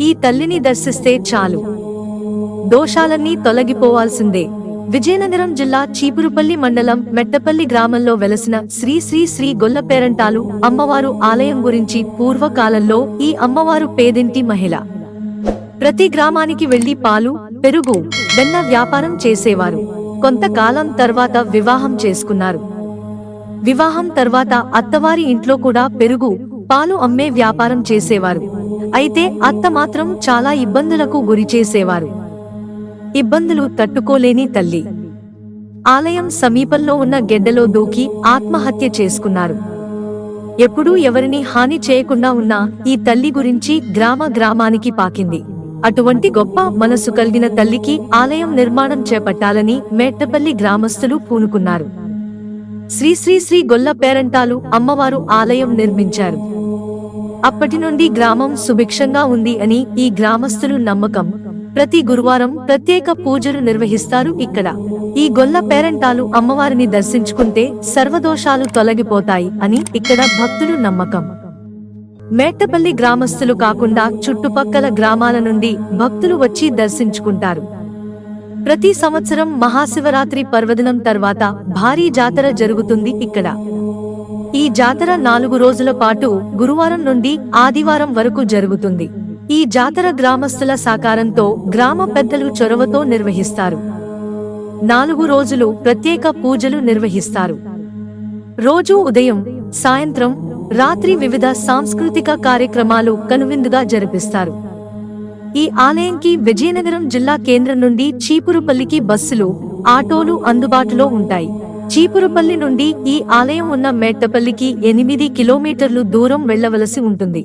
ఈ తల్లిని దర్శిస్తే చాలు, దోషాలన్నీ తొలగిపోవాల్సిందే. విజయనగరం జిల్లా చీపురుపల్లి మండలం మెట్టపల్లి గ్రామంలో వెలసిన శ్రీ శ్రీ శ్రీ గొల్లపేరంటాలు అమ్మవారు ఆలయం గురించి పూర్వకాలంలో ఈ అమ్మవారు పేదింటి మహిళ. ప్రతి గ్రామానికి వెళ్లి పాలు, పెరుగు, వెన్న వ్యాపారం చేసేవారు. కొంతకాలం తర్వాత వివాహం చేసుకున్నారు. వివాహం తర్వాత అత్తవారి ఇంట్లో కూడా పెరుగు, పాలు అమ్మే వ్యాపారం చేసేవారు. అయితే అత్త మాత్రం చాలా ఇబ్బందులకు గురిచేసేవారు. ఇబ్బందులు తట్టుకోలేని తల్లి ఆలయం సమీపంలో ఉన్న గెడ్డలో దూకి ఆత్మహత్య చేసుకున్నారు. ఎప్పుడూ ఎవరిని హాని చేయకుండా ఉన్న ఈ తల్లి గురించి గ్రామానికి పాకింది. అటువంటి గొప్ప మనసు కలిగిన తల్లికి ఆలయం నిర్మాణం చేపట్టాలని మెట్టపల్లి గ్రామస్తులు పూనుకున్నారు. శ్రీ శ్రీ శ్రీ గొల్లపేరంటాలు అమ్మవారు ఆలయం నిర్మించారు. అప్పటి నుండి గ్రామం సుభిక్షంగా ఉంది అని ఈ గ్రామస్తులు నమ్మకం. ప్రతి గురువారం ప్రత్యేక పూజలు నిర్వహిస్తారు ఇక్కడ. ఈ గొల్లపేరంటాలు అమ్మవారిని దర్శించుకుంటే సర్వదోషాలు తొలగిపోతాయి అని ఇక్కడ భక్తులు నమ్మకం. మేట్టపల్లి గ్రామస్తులు కాకుండా చుట్టుపక్కల గ్రామాల నుండి భక్తులు వచ్చి దర్శించుకుంటారు. ప్రతి సంవత్సరం మహాశివరాత్రి పర్వదినం తర్వాత భారీ జాతర జరుగుతుంది ఇక్కడ. ఈ జాతర 4 రోజుల పాటు గురువారం నుండి ఆదివారం వరకు జరుగుతుంది. ఈ జాతర గ్రామస్తుల సహకారంతో గ్రామ పెద్దలు చొరవతో నిర్వహిస్తారు. 4 రోజులు ప్రత్యేక పూజలు నిర్వహిస్తారు. రోజూ ఉదయం, సాయంత్రం, రాత్రి వివిధ సాంస్కృతిక కార్యక్రమాలు కనువిందుగా జరిపిస్తారు. ఈ ఆలయంకి విజయనగరం జిల్లా కేంద్రం నుండి చీపురుపల్లికి బస్సులు, ఆటోలు అందుబాటులో ఉంటాయి. చీపురుపల్లి నుండి ఈ ఆలయం ఉన్న మెట్టపల్లికి 8 కిలోమీటర్లు దూరం వెళ్లవలసి ఉంటుంది.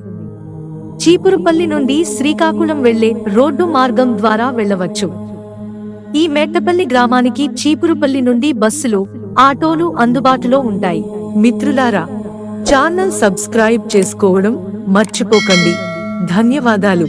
చీపురుపల్లి నుండి శ్రీకాకుళం వెళ్లే రోడ్డు మార్గం ద్వారా వెళ్లవచ్చు. ఈ మెట్టపల్లి గ్రామానికి చీపురుపల్లి నుండి బస్సులు, ఆటోలు అందుబాటులో ఉంటాయి. మిత్రులారా, ఛానల్ సబ్స్క్రైబ్ చేసుకోవడం మర్చిపోకండి. ధన్యవాదాలు.